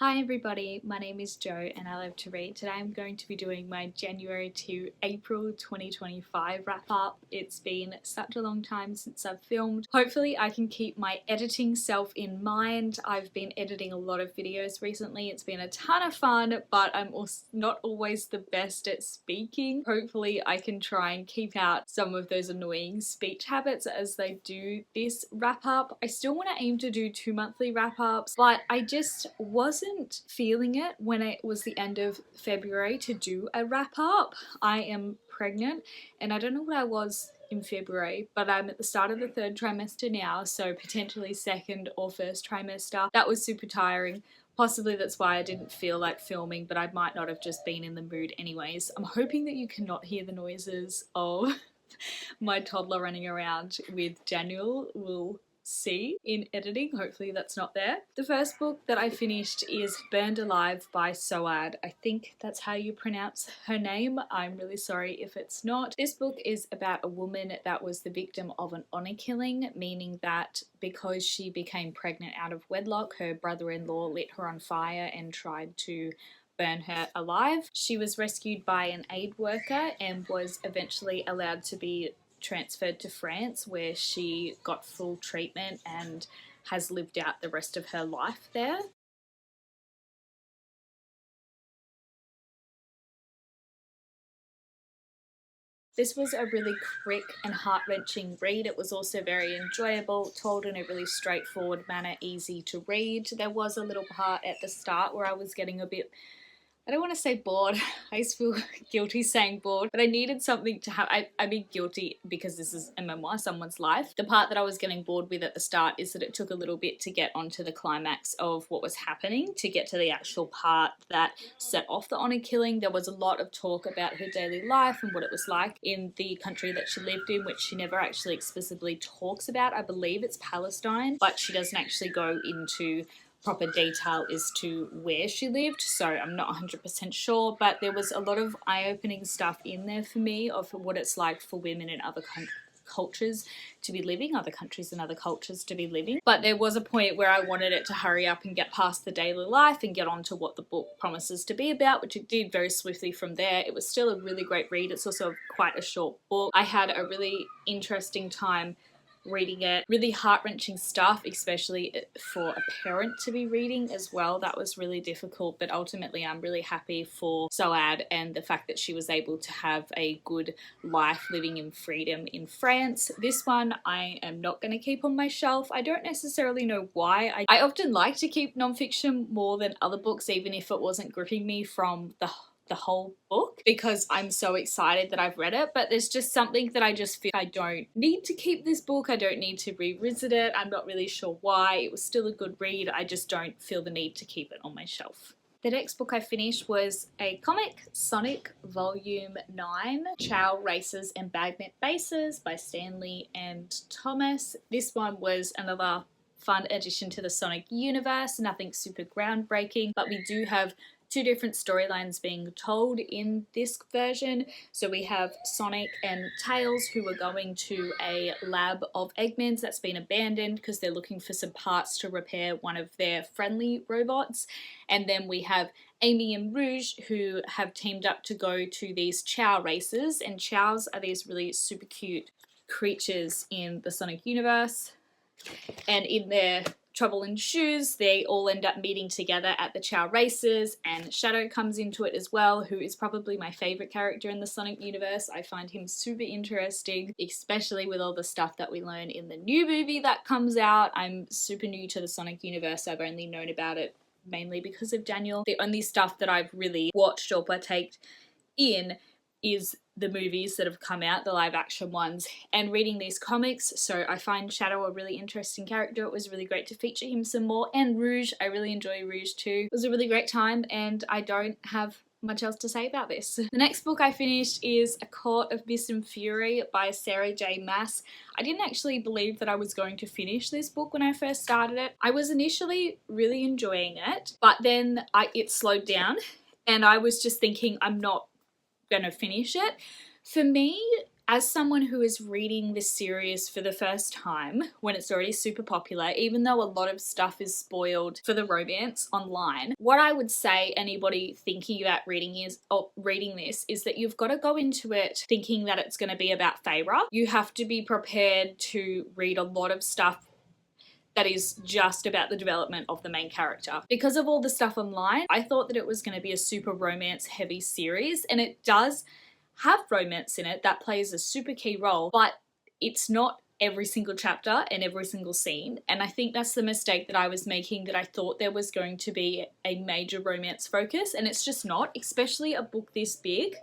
Hi everybody, my name is Jo and I love to read. Today I'm going to be doing my January to April 2025 wrap up. It's been such a long time since I've filmed. Hopefully I can keep my editing self in mind. I've been editing a lot of videos recently. It's been a ton of fun, but I'm also not always the best at speaking. Hopefully I can try and keep out some of those annoying speech habits as they do this wrap up. I still want to aim to do 2 monthly wrap ups, but I just wasn't feeling it when it was the end of February to do a wrap up. I am pregnant and I don't know what I was in February, but I'm at the start of the 3rd trimester now, so potentially 2nd or 1st trimester. That was super tiring. Possibly that's why I didn't feel like filming, but I might not have just been in the mood anyways. I'm hoping that you cannot hear the noises of my toddler running around with Daniel. We'll see in editing. Hopefully that's not there. The first book that I finished is Burned Alive by Soad. I think that's how you pronounce her name. I'm really sorry if it's not. This book is about a woman that was the victim of an honor killing, meaning that because she became pregnant out of wedlock, her brother-in-law lit her on fire and tried to burn her alive. She was rescued by an aid worker and was eventually allowed to be transferred to France, where she got full treatment and has lived out the rest of her life there. This was a really quick and heart-wrenching read. It was also very enjoyable, told in a really straightforward manner, easy to read. There was a little part at the start where I was getting a bit, I don't want to say bored. I just feel guilty saying bored, but I needed something to have. I mean guilty because this is a memoir, someone's life. The part that I was getting bored with at the start is that it took a little bit to get onto the climax of what was happening, to get to the actual part that set off the honor killing. There was a lot of talk about her daily life and what it was like in the country that she lived in, which she never actually explicitly talks about. I believe it's Palestine, but she doesn't actually go into proper detail as to where she lived, so I'm not 100% sure, but there was a lot of eye-opening stuff in there for me of what it's like for women in other cultures to be living, other countries and other cultures to be living. But there was a point where I wanted it to hurry up and get past the daily life and get on to what the book promises to be about, which it did very swiftly from there. It was still a really great read. It's also quite a short book. I had a really interesting time reading it. Really heart-wrenching stuff, especially for a parent to be reading as well. That was really difficult, but ultimately I'm really happy for Soad and the fact that she was able to have a good life living in freedom in France. This one I am not going to keep on my shelf. I don't necessarily know why. I often like to keep nonfiction more than other books, even if it wasn't gripping me from the whole book, because I'm so excited that I've read it, but there's just something that I just feel I don't need to keep this book. I don't need to revisit it. I'm not really sure why. It was still a good read. I just don't feel the need to keep it on my shelf. The next book I finished was a comic, Sonic Volume 9, Chow Races and Bagnet Bases by Stanley and Thomas. This one was another fun addition to the Sonic universe, nothing super groundbreaking, but we do have 2 different storylines being told in this version. So we have Sonic and Tails, who are going to a lab of Eggman's that's been abandoned because they're looking for some parts to repair one of their friendly robots. And then we have Amy and Rouge, who have teamed up to go to these Chow races, and Chows are these really super cute creatures in the Sonic universe. And in their trouble and shoes, they all end up meeting together at the Chow races, and Shadow comes into it as well, who is probably my favourite character in the Sonic universe. I find him super interesting, especially with all the stuff that we learn in the new movie that comes out. I'm super new to the Sonic universe. I've only known about it mainly because of Daniel. The only stuff that I've really watched or partaked in is the movies that have come out, the live action ones, and reading these comics. So I find Shadow a really interesting character. It was really great to feature him some more, and Rouge, I really enjoy Rouge too. It was a really great time, and I don't have much else to say about this. The next book I finished is A Court of Mist and Fury by Sarah J. Maas. I didn't actually believe that I was going to finish this book when I first started it. I was initially really enjoying it, but then it slowed down, and I was just thinking I'm not gonna finish it. For me, as someone who is reading this series for the first time when it's already super popular, even though a lot of stuff is spoiled for the romance online, what I would say anybody thinking about reading this is that you've got to go into it thinking that it's going to be about Feyre. You have to be prepared to read a lot of stuff that is just about the development of the main character. Because of all the stuff online, I thought that it was going to be a super romance heavy series, and it does have romance in it that plays a super key role, but it's not every single chapter and every single scene. And I think that's the mistake that I was making, that I thought there was going to be a major romance focus, and it's just not, especially a book this big.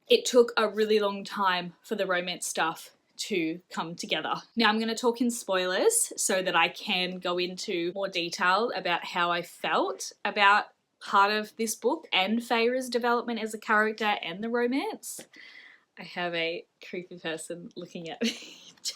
It took a really long time for the romance stuff to come together. Now I'm going to talk in spoilers so that I can go into more detail about how I felt about part of this book and Feyre's development as a character and the romance. I have a creepy person looking at me.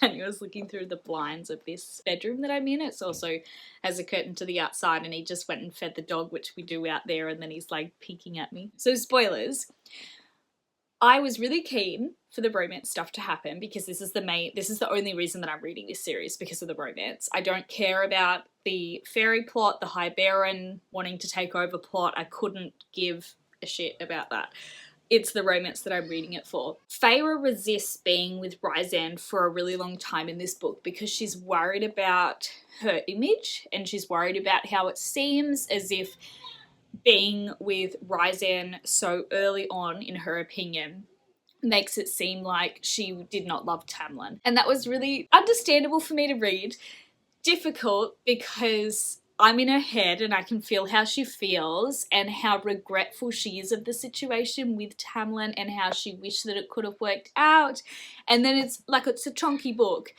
Daniel was looking through the blinds of this bedroom that I'm in. It's also has a curtain to the outside, and he just went and fed the dog, which we do out there, and then he's like peeking at me. So spoilers. I was really keen for the romance stuff to happen because this is the only reason that I'm reading this series, because of the romance. I don't care about the fairy plot, the High Baron wanting to take over plot. I couldn't give a shit about that. It's the romance that I'm reading it for. Feyre resists being with Rysand for a really long time in this book because she's worried about her image, and she's worried about how it seems as if being with Rysand so early on, in her opinion, makes it seem like she did not love Tamlin. And that was really understandable for me to read. Difficult because I'm in her head and I can feel how she feels and how regretful she is of the situation with Tamlin and how she wished that it could have worked out. And then it's like, it's a chonky book.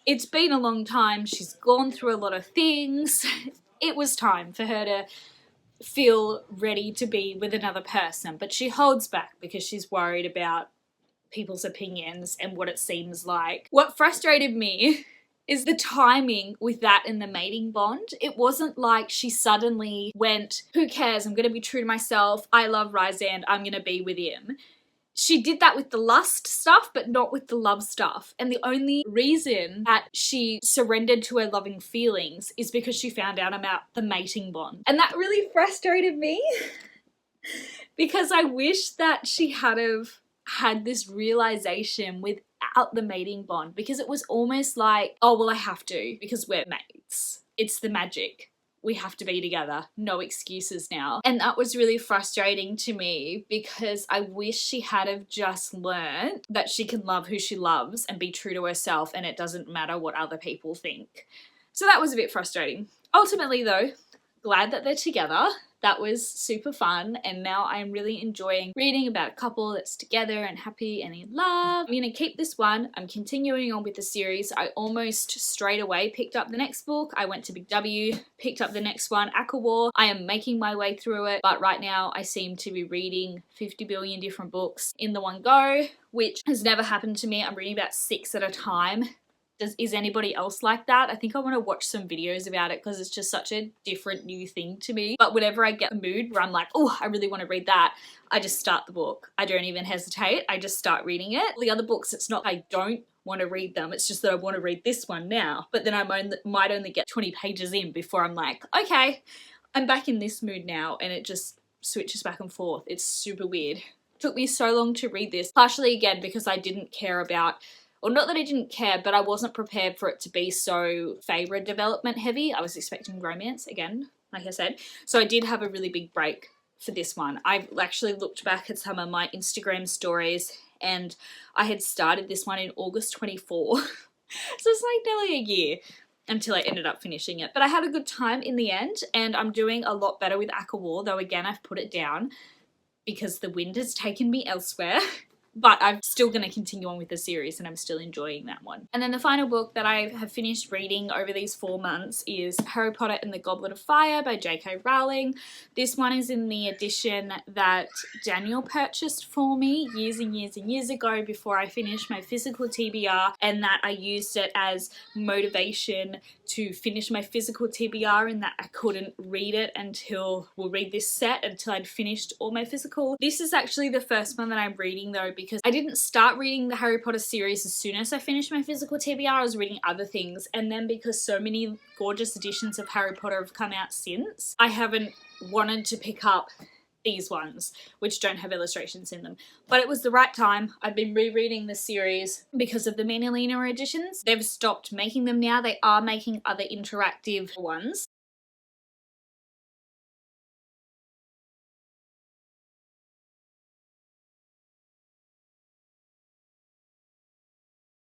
It's been a long time. She's gone through a lot of things. It was time for her to feel ready to be with another person, but she holds back because she's worried about people's opinions and what it seems like. What frustrated me is the timing with that and the mating bond. It wasn't like she suddenly went, who cares, I'm going to be true to myself, I love Rysand, I'm going to be with him. She did that with the lust stuff, but not with the love stuff. And the only reason that she surrendered to her loving feelings is because she found out about the mating bond. And that really frustrated me because I wish that she had this realization without the mating bond, because it was almost like, oh, well, I have to because we're mates. It's the magic. We have to be together. No excuses now. And that was really frustrating to me because I wish she had have just learned that she can love who she loves and be true to herself, and it doesn't matter what other people think. So that was a bit frustrating. Ultimately though, glad that they're together. That was super fun, and now I'm really enjoying reading about a couple that's together and happy and in love. I'm gonna keep this one. I'm continuing on with the series. I almost straight away picked up the next book. I went to Big W, picked up the next one, ACOMAF. I am making my way through it, but right now I seem to be reading 50 billion different books in the one go, which has never happened to me. I'm reading about 6 at a time. Is anybody else like that? I think I want to watch some videos about it because it's just such a different new thing to me. But whenever I get a mood where I'm like, oh, I really want to read that, I just start the book. I don't even hesitate. I just start reading it. The other books, it's not I don't want to read them. It's just that I want to read this one now. But then I might only get 20 pages in before I'm like, okay, I'm back in this mood now, and it just switches back and forth. It's super weird. It took me so long to read this, partially again because I didn't care about, or not that I didn't care, but I wasn't prepared for it to be so Feyre development heavy. I was expecting romance again, like I said. So I did have a really big break for this one. I've actually looked back at some of my Instagram stories, and I had started this one in August 24. So it's like nearly a year until I ended up finishing it. But I had a good time in the end, and I'm doing a lot better with ACOMAF, though again I've put it down because the wind has taken me elsewhere. But I'm still going to continue on with the series, and I'm still enjoying that one. And then the final book that I have finished reading over these 4 months is Harry Potter and the Goblet of Fire by J.K. Rowling. This one is in the edition that Daniel purchased for me years and years and years ago before I finished my physical TBR, and that I used it as motivation to finish my physical TBR, and that I couldn't read it until, read this set until I'd finished all my physical. This is actually the first one that I'm reading though, because I didn't start reading the Harry Potter series as soon as I finished my physical TBR. I was reading other things, and then because so many gorgeous editions of Harry Potter have come out since, I haven't wanted to pick up these ones, which don't have illustrations in them. But it was the right time. I've been rereading the series because of the Mina Lena editions. They've stopped making them now. They are making other interactive ones.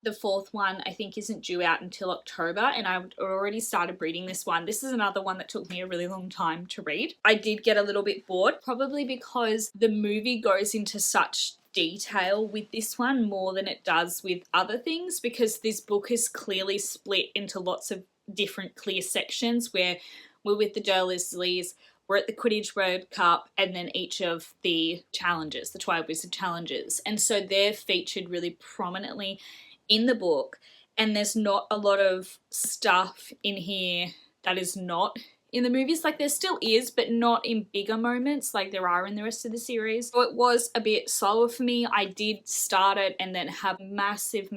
The fourth one I think isn't due out until October, and I've already started reading this one. This is another one that took me a really long time to read. I did get a little bit bored, probably because the movie goes into such detail with this one more than it does with other things, because this book is clearly split into lots of different clear sections where we're with the Dursleys, we're at the Quidditch World Cup, and then each of the challenges, the Twilight Wizard challenges. And so they're featured really prominently in the book, and there's not a lot of stuff in here that is not in the movies. Like, there still is, but not in bigger moments like there are in the rest of the series. So it was a bit slower for me. I did start it and then have massive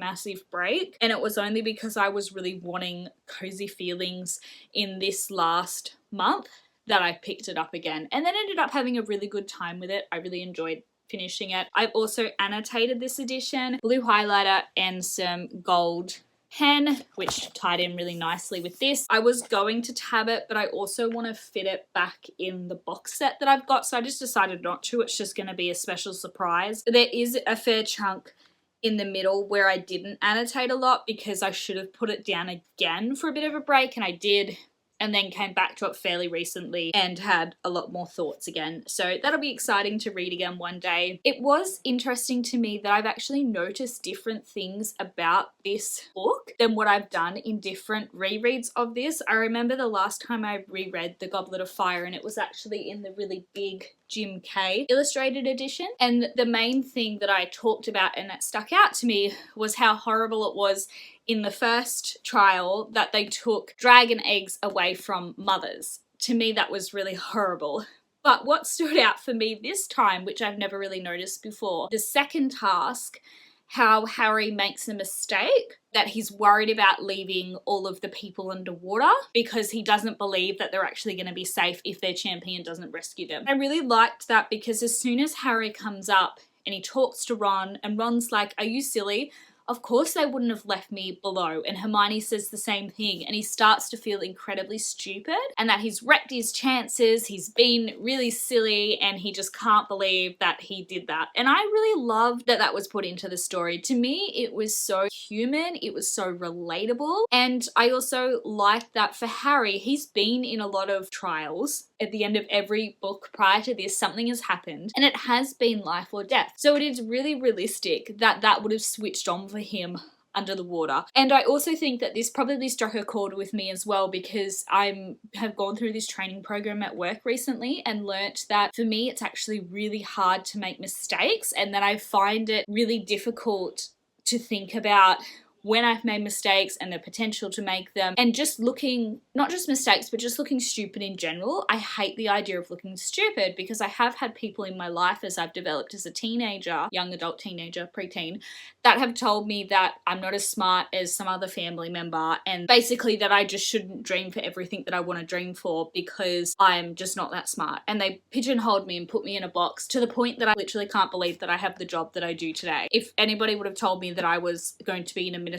break, and it was only because I was really wanting cozy feelings in this last month that I picked it up again, and then ended up having a really good time with it. I really enjoyed finishing it. I've also annotated this edition, blue highlighter and some gold pen, which tied in really nicely with this. I was going to tab it, but I also want to fit it back in the box set that I've got, so I just decided not to. It's just going to be a special surprise. There is a fair chunk in the middle where I didn't annotate a lot because I should have put it down again for a bit of a break, and I did, and then came back to it fairly recently and had a lot more thoughts again. So that'll be exciting to read again one day. It was interesting to me that I've actually noticed different things about this book than what I've done in different rereads of this. I remember the last time I reread The Goblet of Fire, and it was actually in the really big Jim Kay illustrated edition. And the main thing that I talked about and that stuck out to me was how horrible it was in the first trial that they took dragon eggs away from mothers. To me, that was really horrible. But what stood out for me this time, which I've never really noticed before, the second task, how Harry makes a mistake, that he's worried about leaving all of the people underwater because he doesn't believe that they're actually going to be safe if their champion doesn't rescue them. I really liked that because as soon as Harry comes up and he talks to Ron, and Ron's like, "Are you silly? Of course they wouldn't have left me below." And Hermione says the same thing, and he starts to feel incredibly stupid and that he's wrecked his chances, he's been really silly, and he just can't believe that he did that. And I really loved that that was put into the story. To me, it was so human, it was so relatable, and I also liked that for Harry, he's been in a lot of trials. At the end of every book prior to this, something has happened, and it has been life or death. So it is really realistic that that would have switched on for him under the water. And I also think that this probably struck a chord with me as well because I have gone through this training program at work recently and learnt that for me it's actually really hard to make mistakes, and that I find it really difficult to think about when I've made mistakes and the potential to make them, and just looking, not just mistakes, but just looking stupid in general. I hate the idea of looking stupid because I have had people in my life as I've developed as a teenager, young adult teenager, preteen, that have told me that I'm not as smart as some other family member, and basically that I just shouldn't dream for everything that I want to dream for because I'm just not that smart. And they pigeonholed me and put me in a box to the point that I literally can't believe that I have the job that I do today. If anybody would have told me that I was going to be an administration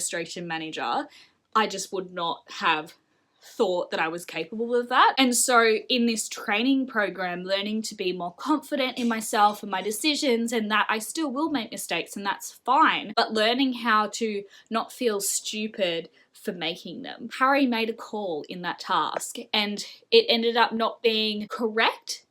manager, I just would not have thought that I was capable of that. And so in this training program, learning to be more confident in myself and my decisions, and that I still will make mistakes and that's fine, but learning how to not feel stupid for making them. Harry made a call in that task and it ended up not being correct,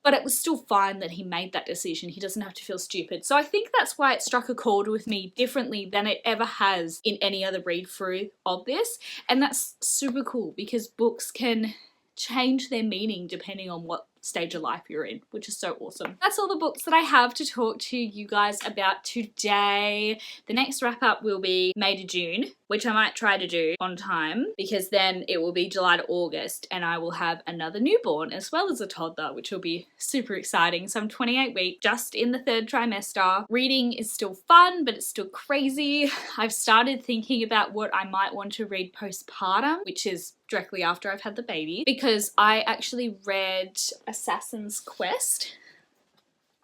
but it was still fine that he made that decision. He doesn't have to feel stupid. So I think that's why it struck a chord with me differently than it ever has in any other read through of this. And that's super cool because books can change their meaning depending on what stage of life you're in, which is so awesome. That's all the books that I have to talk to you guys about today. The next wrap up will be May to June. which I might try to do on time, because then it will be July to August and I will have another newborn as well as a toddler, which will be super exciting. So I'm 28 weeks, just in the 3rd trimester. Reading is still fun, but it's still crazy. I've started thinking about what I might want to read postpartum, which is directly after I've had the baby, because I actually read Assassin's Quest.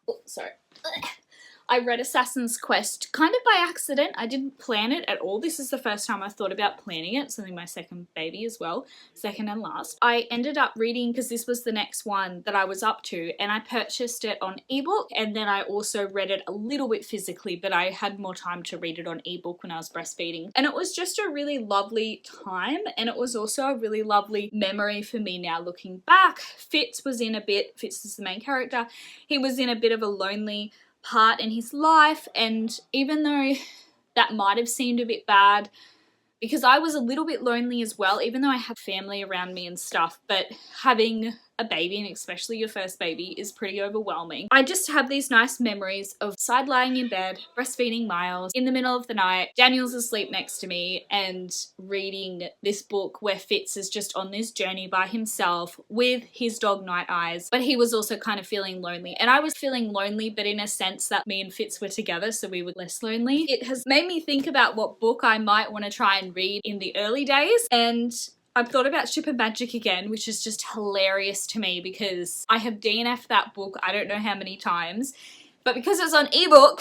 Oh, sorry. I read Assassin's Quest kind of by accident. I didn't plan it at all. This is the first time I thought about planning it. It's only my 2nd baby as well, 2nd and last. I ended up reading, because this was the next one that I was up to, and I purchased it on ebook, and then I also read it a little bit physically, but I had more time to read it on ebook when I was breastfeeding. And it was just a really lovely time, and it was also a really lovely memory for me now looking back. Fitz is the main character, he was in a bit of a lonely part in his life, and even though that might have seemed a bit bad, because I was a little bit lonely as well, even though I had family around me and stuff, but having a baby, and especially your first baby, is pretty overwhelming. I just have these nice memories of side lying in bed, breastfeeding Miles in the middle of the night, Daniel's asleep next to me, and reading this book where Fitz is just on this journey by himself with his dog Night Eyes, but he was also kind of feeling lonely. And I was feeling lonely, but in a sense that me and Fitz were together, so we were less lonely. It has made me think about what book I might want to try and read in the early days, and I've thought about Ship of Magic again, which is just hilarious to me because I have DNF'd that book I don't know how many times, but because it's on ebook,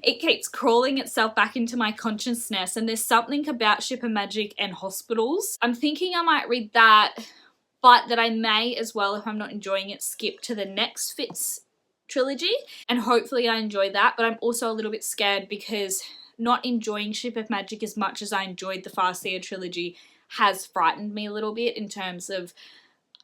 it keeps crawling itself back into my consciousness, and there's something about Ship of Magic and hospitals. I'm thinking I might read that, but that I may as well, if I'm not enjoying it, skip to the next Fitz trilogy, and hopefully I enjoy that. But I'm also a little bit scared because not enjoying Ship of Magic as much as I enjoyed the Farseer trilogy has frightened me a little bit, in terms of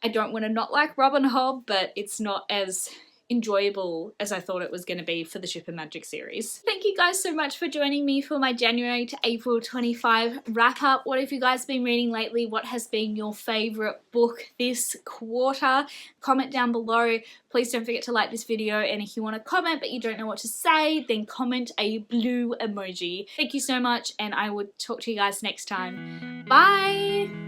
I don't want to not like Robin Hobb, but it's not as enjoyable as I thought it was going to be for the Ship of Magic series. Thank you guys so much for joining me for my January to April 25 wrap up. What have you guys been reading lately? What has been your favourite book this quarter? Comment down below. Please don't forget to like this video, and if you want to comment but you don't know what to say, then comment a blue emoji. Thank you so much, and I will talk to you guys next time. Bye!